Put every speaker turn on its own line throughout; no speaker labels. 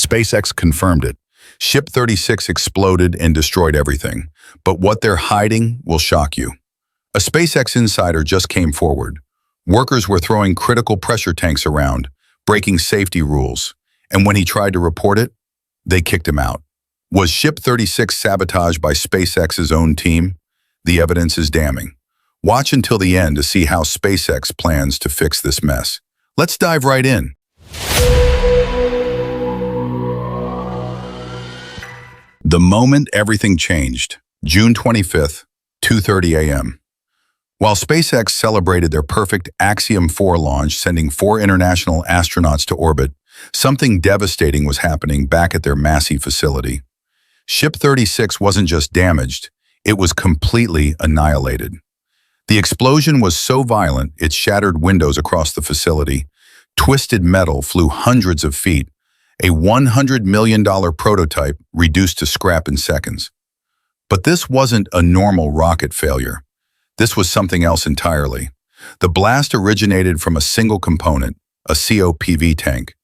SpaceX confirmed it. Ship 36 exploded and destroyed everything. But what they're hiding will shock you. A SpaceX insider just came forward. Workers were throwing critical pressure tanks around, breaking safety rules. And when he tried to report it, they kicked him out. Was Ship 36 sabotaged by SpaceX's own team? The evidence is damning. Watch until the end to see how SpaceX plans to fix this mess. Let's dive right in. The moment everything changed, June 25th, 2:30 a.m. While SpaceX celebrated their perfect Axiom 4 launch, sending 4 international astronauts to orbit, something devastating was happening back at their Massey facility. Ship 36 wasn't just damaged, it was completely annihilated. The explosion was so violent it shattered windows across the facility. Twisted metal flew hundreds of feet. A $100 million prototype reduced to scrap in seconds. But this wasn't a normal rocket failure. This was something else entirely. The blast originated from a single component, a COPV tank.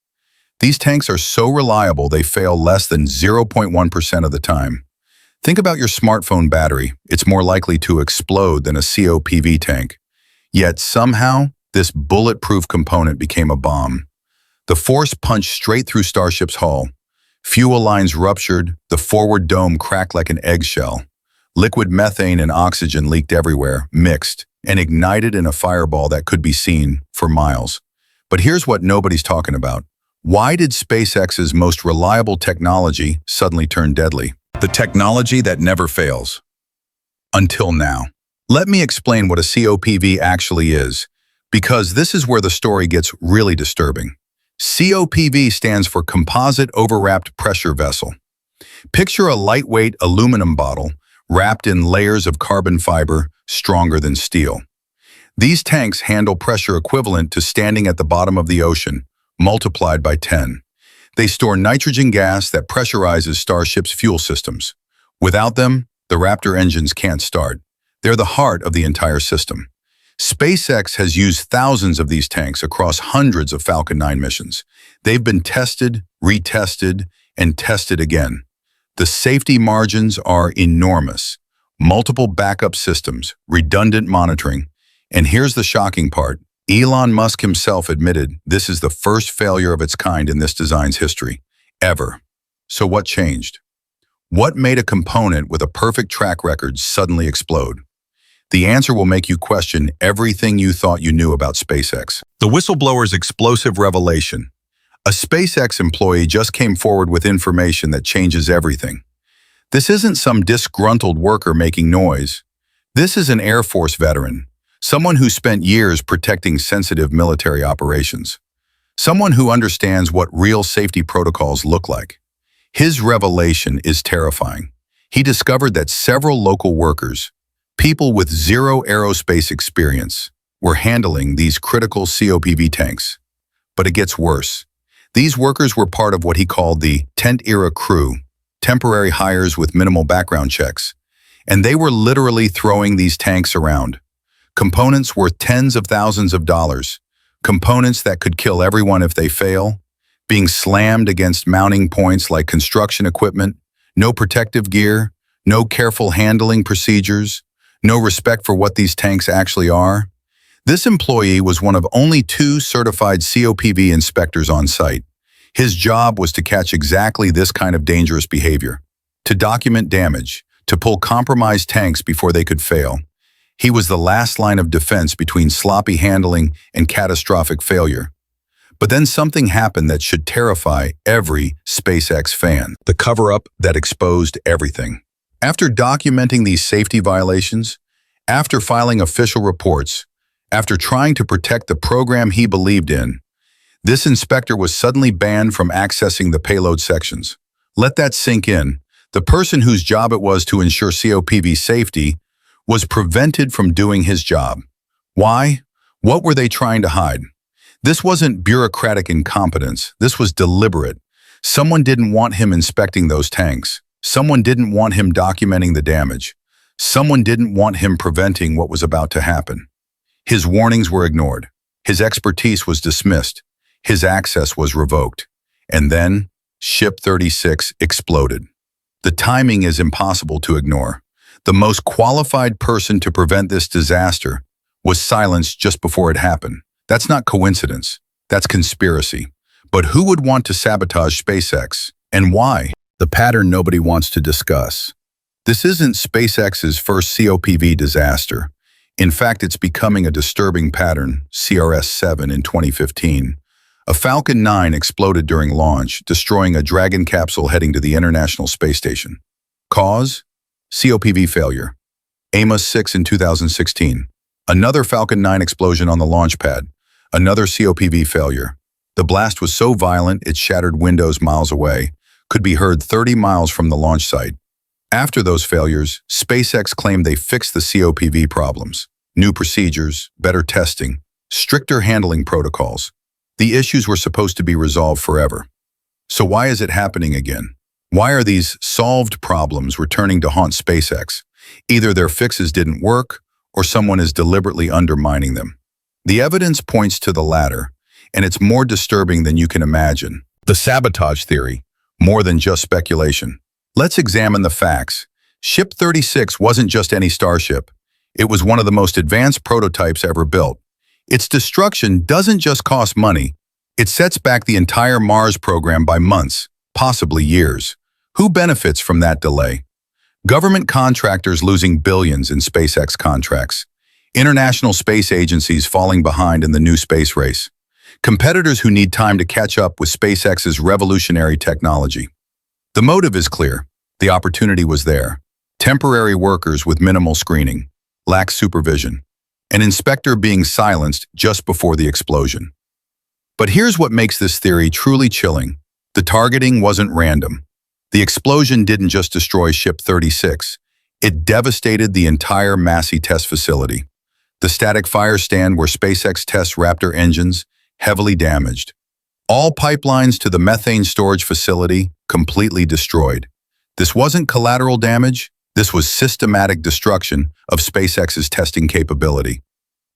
These tanks are so reliable they fail less than 0.1% of the time. Think about your smartphone battery. It's more likely to explode than a COPV tank. Yet somehow, this bulletproof component became a bomb. The force punched straight through Starship's hull. Fuel lines ruptured, the forward dome cracked like an eggshell. Liquid methane and oxygen leaked everywhere, mixed, and ignited in a fireball that could be seen for miles. But here's what nobody's talking about. Why did SpaceX's most reliable technology suddenly turn deadly? The technology that never fails. Until now. Let me explain what a COPV actually is, because this is where the story gets really disturbing. COPV stands for Composite Overwrapped Pressure Vessel. Picture a lightweight aluminum bottle wrapped in layers of carbon fiber stronger than steel. These tanks handle pressure equivalent to standing at the bottom of the ocean, multiplied by 10. They store nitrogen gas that pressurizes Starship's fuel systems. Without them, the Raptor engines can't start. They're the heart of the entire system. SpaceX has used thousands of these tanks across hundreds of Falcon 9 missions. They've been tested, retested, and tested again. The safety margins are enormous. Multiple backup systems, redundant monitoring, and here's the shocking part. Elon Musk himself admitted this is the first failure of its kind in this design's history, ever. So what changed? What made a component with a perfect track record suddenly explode? The answer will make you question everything you thought you knew about SpaceX. The whistleblower's explosive revelation. A SpaceX employee just came forward with information that changes everything. This isn't some disgruntled worker making noise. This is an Air Force veteran, someone who spent years protecting sensitive military operations, someone who understands what real safety protocols look like. His revelation is terrifying. He discovered that several local workers, people with zero aerospace experience, were handling these critical COPV tanks. But it gets worse. These workers were part of what he called the tent-era crew, temporary hires with minimal background checks, and they were literally throwing these tanks around. Components worth tens of thousands of dollars, components that could kill everyone if they fail, being slammed against mounting points like construction equipment, no protective gear, no careful handling procedures, no respect for what these tanks actually are. This employee was one of only 2 certified COPV inspectors on site. His job was to catch exactly this kind of dangerous behavior, to document damage, to pull compromised tanks before they could fail. He was the last line of defense between sloppy handling and catastrophic failure. But then something happened that should terrify every SpaceX fan. The cover-up that exposed everything. After documenting these safety violations, after filing official reports, after trying to protect the program he believed in, this inspector was suddenly banned from accessing the payload sections. Let that sink in. The person whose job it was to ensure COPV safety was prevented from doing his job. Why? What were they trying to hide? This wasn't bureaucratic incompetence. This was deliberate. Someone didn't want him inspecting those tanks. Someone didn't want him documenting the damage. Someone didn't want him preventing what was about to happen. His warnings were ignored. His expertise was dismissed. His access was revoked. And then Ship 36 exploded. The timing is impossible to ignore. The most qualified person to prevent this disaster was silenced just before it happened. That's not coincidence. That's conspiracy. But who would want to sabotage SpaceX? And why? The pattern nobody wants to discuss. This isn't SpaceX's first COPV disaster. In fact, it's becoming a disturbing pattern, CRS-7 in 2015. A Falcon 9 exploded during launch, destroying a Dragon capsule heading to the International Space Station. Cause? COPV failure. Amos 6 in 2016. Another Falcon 9 explosion on the launch pad. Another COPV failure. The blast was so violent it shattered windows miles away, could be heard 30 miles from the launch site. After those failures, SpaceX claimed they fixed the COPV problems. New procedures, better testing, stricter handling protocols. The issues were supposed to be resolved forever. So why is it happening again? Why are these solved problems returning to haunt SpaceX? Either their fixes didn't work, or someone is deliberately undermining them. The evidence points to the latter, and it's more disturbing than you can imagine. The sabotage theory, more than just speculation. Let's examine the facts. Ship 36 wasn't just any Starship. It was one of the most advanced prototypes ever built. Its destruction doesn't just cost money. It sets back the entire Mars program by months, possibly years. Who benefits from that delay? Government contractors losing billions in SpaceX contracts. International space agencies falling behind in the new space race. Competitors who need time to catch up with SpaceX's revolutionary technology. The motive is clear. The opportunity was there. Temporary workers with minimal screening, lax supervision, an inspector being silenced just before the explosion. But here's what makes this theory truly chilling. The targeting wasn't random. The explosion didn't just destroy Ship 36. It devastated the entire Massey test facility. The static fire stand where SpaceX tests Raptor engines, heavily damaged. All pipelines to the methane storage facility completely destroyed. This wasn't collateral damage. This was systematic destruction of SpaceX's testing capability.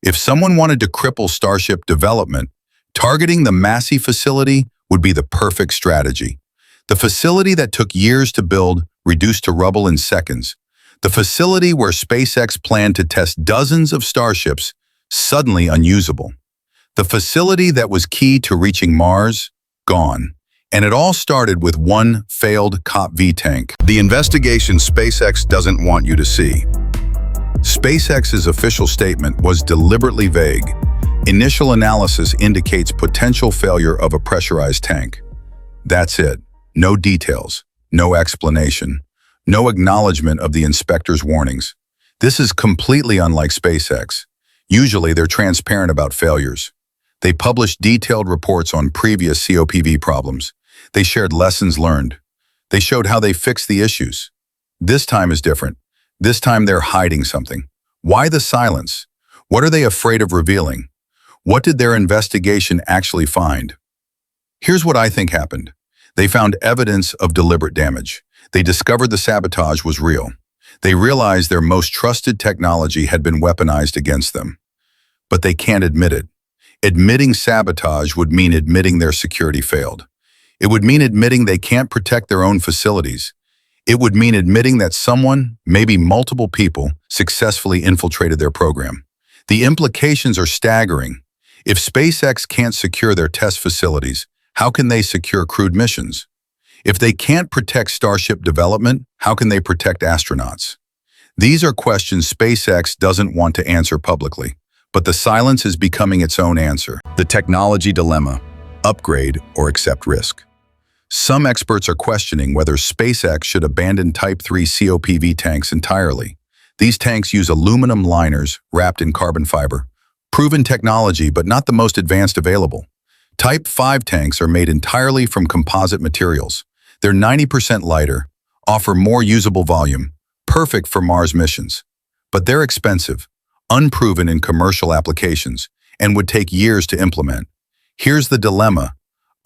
If someone wanted to cripple Starship development, targeting the Massey facility would be the perfect strategy. The facility that took years to build, reduced to rubble in seconds. The facility where SpaceX planned to test dozens of Starships, suddenly unusable. The facility that was key to reaching Mars, gone. And it all started with one failed COPV tank. The investigation SpaceX doesn't want you to see. SpaceX's official statement was deliberately vague. Initial analysis indicates potential failure of a pressurized tank. That's it. No details, no explanation, no acknowledgement of the inspector's warnings. This is completely unlike SpaceX. Usually they're transparent about failures. They published detailed reports on previous COPV problems. They shared lessons learned. They showed how they fixed the issues. This time is different. This time they're hiding something. Why the silence? What are they afraid of revealing? What did their investigation actually find? Here's what I think happened. They found evidence of deliberate damage. They discovered the sabotage was real. They realized their most trusted technology had been weaponized against them. But they can't admit it. Admitting sabotage would mean admitting their security failed. It would mean admitting they can't protect their own facilities. It would mean admitting that someone, maybe multiple people, successfully infiltrated their program. The implications are staggering. If SpaceX can't secure their test facilities, how can they secure crewed missions? If they can't protect Starship development, how can they protect astronauts? These are questions SpaceX doesn't want to answer publicly, but the silence is becoming its own answer. The technology dilemma: upgrade or accept risk. Some experts are questioning whether SpaceX should abandon Type 3 COPV tanks entirely. These tanks use aluminum liners wrapped in carbon fiber. Proven technology, but not the most advanced available. Type 5 tanks are made entirely from composite materials. They're 90% lighter, offer more usable volume, perfect for Mars missions. But they're expensive, unproven in commercial applications, and would take years to implement. Here's the dilemma.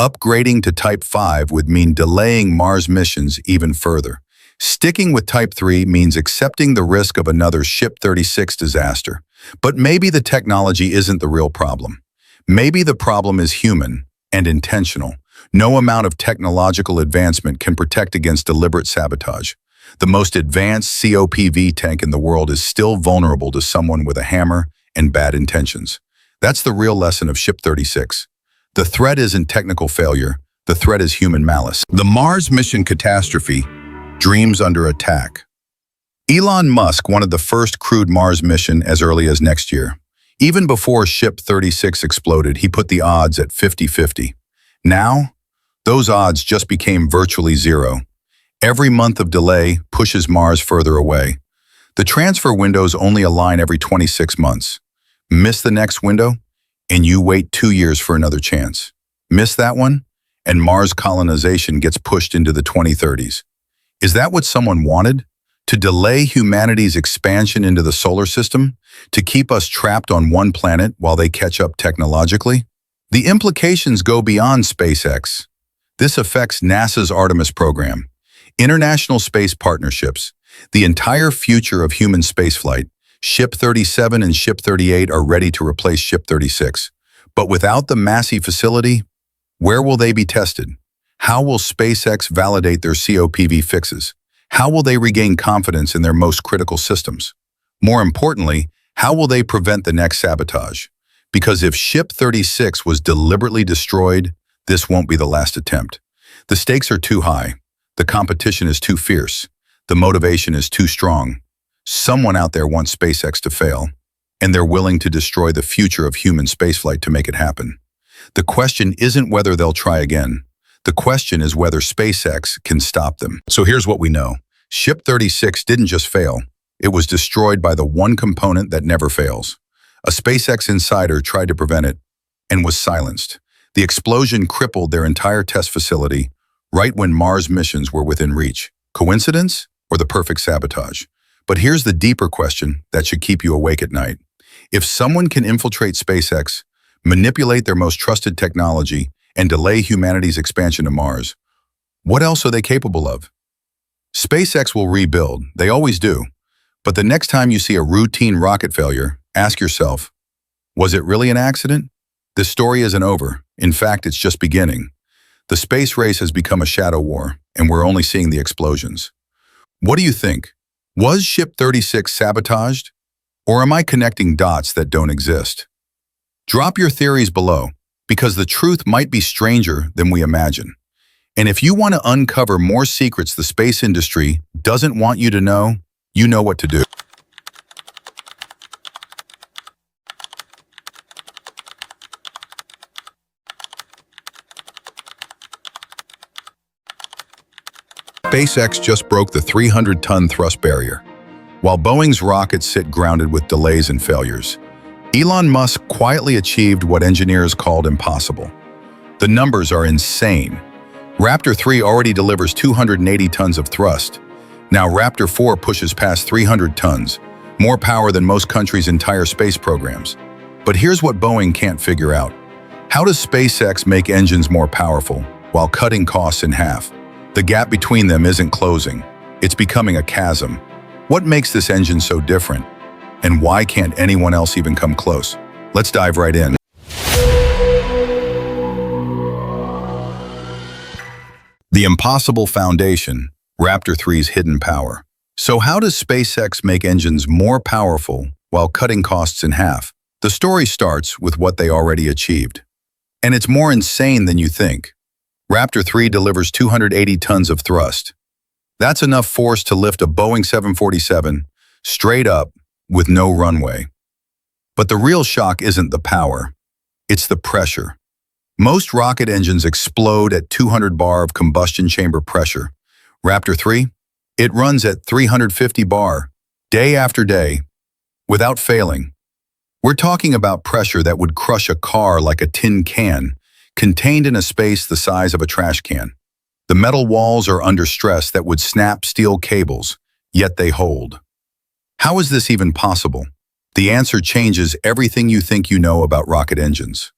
Upgrading to Type 5 would mean delaying Mars missions even further. Sticking with Type 3 means accepting the risk of another Ship 36 disaster. But maybe the technology isn't the real problem. Maybe the problem is human and intentional. No amount of technological advancement can protect against deliberate sabotage. The most advanced COPV tank in the world is still vulnerable to someone with a hammer and bad intentions. That's the real lesson of Ship 36. The threat isn't technical failure, the threat is human malice. The Mars mission catastrophe, dreams under attack. Elon Musk wanted the first crewed Mars mission as early as next year. Even before Ship 36 exploded, he put the odds at 50-50. Now, those odds just became virtually zero. Every month of delay pushes Mars further away. The transfer windows only align every 26 months. Miss the next window, and you wait 2 years for another chance. Miss that one, and Mars colonization gets pushed into the 2030s. Is that what someone wanted? To delay humanity's expansion into the solar system? To keep us trapped on one planet while they catch up technologically? The implications go beyond SpaceX. This affects NASA's Artemis program, international space partnerships, the entire future of human spaceflight. Ship 37 and Ship 38 are ready to replace Ship 36. But without the Massey facility, where will they be tested? How will SpaceX validate their COPV fixes? How will they regain confidence in their most critical systems? More importantly, how will they prevent the next sabotage? Because if Ship 36 was deliberately destroyed, this won't be the last attempt. The stakes are too high. The competition is too fierce. The motivation is too strong. Someone out there wants SpaceX to fail, and they're willing to destroy the future of human spaceflight to make it happen. The question isn't whether they'll try again. The question is whether SpaceX can stop them. So here's what we know. Ship 36 didn't just fail. It was destroyed by the one component that never fails. A SpaceX insider tried to prevent it and was silenced. The explosion crippled their entire test facility right when Mars missions were within reach. Coincidence or the perfect sabotage? But here's the deeper question that should keep you awake at night. If someone can infiltrate SpaceX, manipulate their most trusted technology, and delay humanity's expansion to Mars, what else are they capable of? SpaceX will rebuild, they always do. But the next time you see a routine rocket failure, ask yourself, was it really an accident? This story isn't over. In fact, it's just beginning. The space race has become a shadow war, and we're only seeing the explosions. What do you think? Was Ship 36 sabotaged? Or am I connecting dots that don't exist? Drop your theories below, because the truth might be stranger than we imagine. And if you want to uncover more secrets the space industry doesn't want you to know, you know what to do. SpaceX just broke the 300-ton thrust barrier. While Boeing's rockets sit grounded with delays and failures, Elon Musk quietly achieved what engineers called impossible. The numbers are insane. Raptor 3 already delivers 280 tons of thrust. Now Raptor 4 pushes past 300 tons, more power than most countries' entire space programs. But here's what Boeing can't figure out. How does SpaceX make engines more powerful while cutting costs in half? The gap between them isn't closing. It's becoming a chasm. What makes this engine so different? And why can't anyone else even come close? Let's dive right in. The impossible foundation, Raptor 3's hidden power. So how does SpaceX make engines more powerful while cutting costs in half? The story starts with what they already achieved. And it's more insane than you think. Raptor 3 delivers 280 tons of thrust. That's enough force to lift a Boeing 747 straight up with no runway. But the real shock isn't the power, it's the pressure. Most rocket engines explode at 200 bar of combustion chamber pressure. Raptor 3, it runs at 350 bar, day after day, without failing. We're talking about pressure that would crush a car like a tin can, contained in a space the size of a trash can. The metal walls are under stress that would snap steel cables, yet they hold. How is this even possible? The answer changes everything you think you know about rocket engines.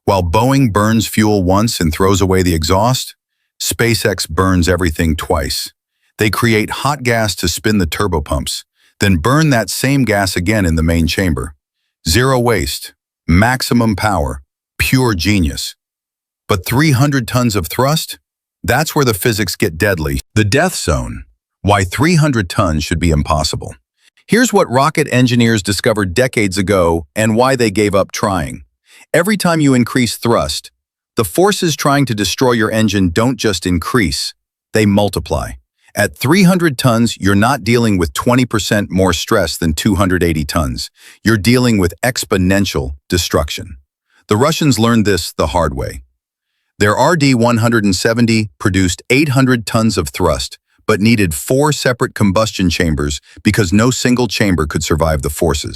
While Boeing burns fuel once and throws away the exhaust, SpaceX burns everything twice. They create hot gas to spin the turbopumps, then burn that same gas again in the main chamber. Zero waste, maximum power, pure genius. But 300 tons of thrust? That's where the physics get deadly. The death zone. Why 300 tons should be impossible. Here's what rocket engineers discovered decades ago and why they gave up trying. Every time you increase thrust, the forces trying to destroy your engine don't just increase, they multiply. At 300 tons, you're not dealing with 20% more stress than 280 tons. You're dealing with exponential destruction. The Russians learned this the hard way. Their RD-170 produced 800 tons of thrust, but needed 4 separate combustion chambers because no single chamber could survive the forces.